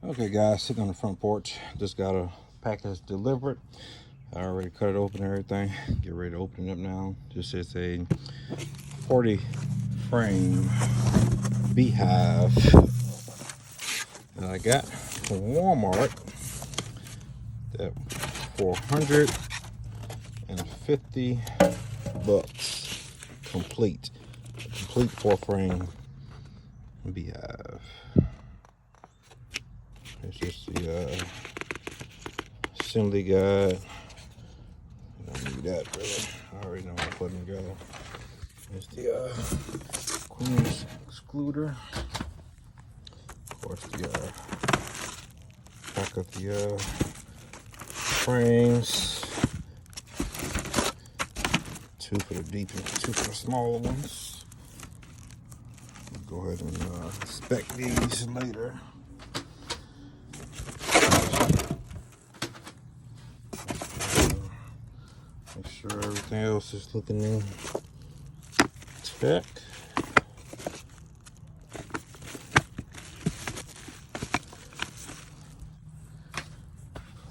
Okay guys, sitting on the front porch, just got a package delivered. I already cut it open and everything. Get ready to open it up now. This is a 40 frame beehive that I got from Walmart that for $150 complete 4-frame beehive. It's just the assembly guide. I don't need that really. I already know how to put them together. It's the queen excluder. Of course, the back of the frames. 2 for the deep and 2 for the smaller ones. I'll go ahead and inspect these later. Make sure everything else is looking in check.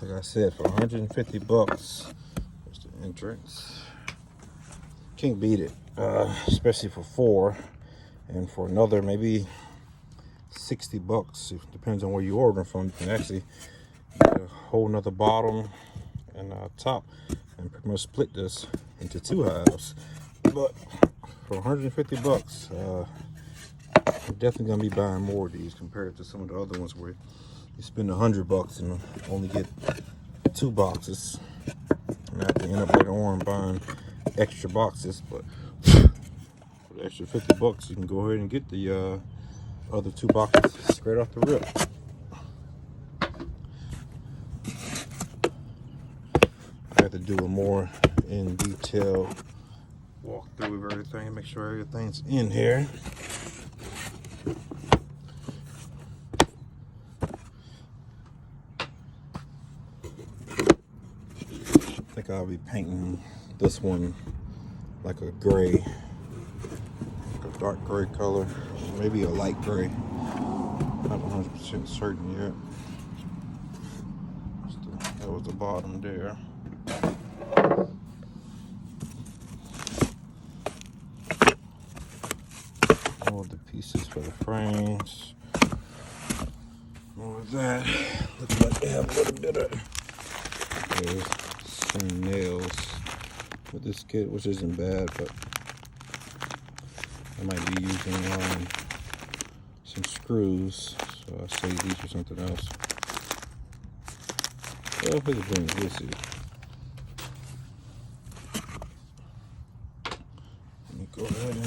Like I said, for $150, there's the entrance. Can't beat it, especially for 4, and for another maybe $60. It depends on where you order from. You can actually get a whole nother bottom and top, and pretty much split this into 2 halves. But for $150, I'm definitely gonna be buying more of these compared to some of the other ones where you spend $100 and only get 2 boxes. And I have to end up later on buying extra boxes. But for the extra $50, you can go ahead and get the other 2 boxes straight off the rip. I have to do a more in detail walkthrough of everything, make sure everything's in here. I think I'll be painting this one like a gray, like a dark gray color, maybe a light gray. Not 100% certain yet. That was the bottom there. All the pieces for the frames. More of that. Looks like they have a little bit of, there's some nails with this kit, which isn't bad, but I might be using some screws, so I'll save these for something else. Well, if it brings this in. Let me go ahead and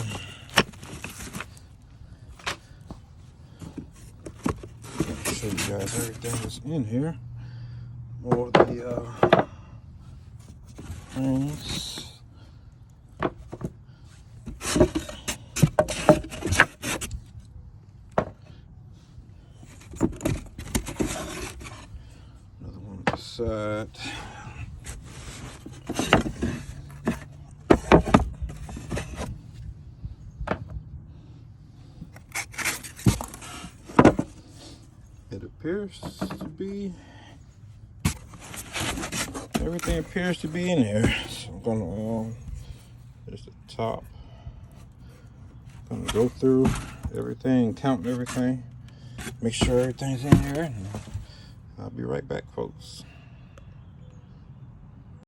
show you guys everything that's in here. More of the frames. Another one on the side. It appears to be, everything appears to be in here. So I'm gonna, there's the top. I'm gonna go through everything, count everything, make sure everything's in here, and I'll be right back, folks.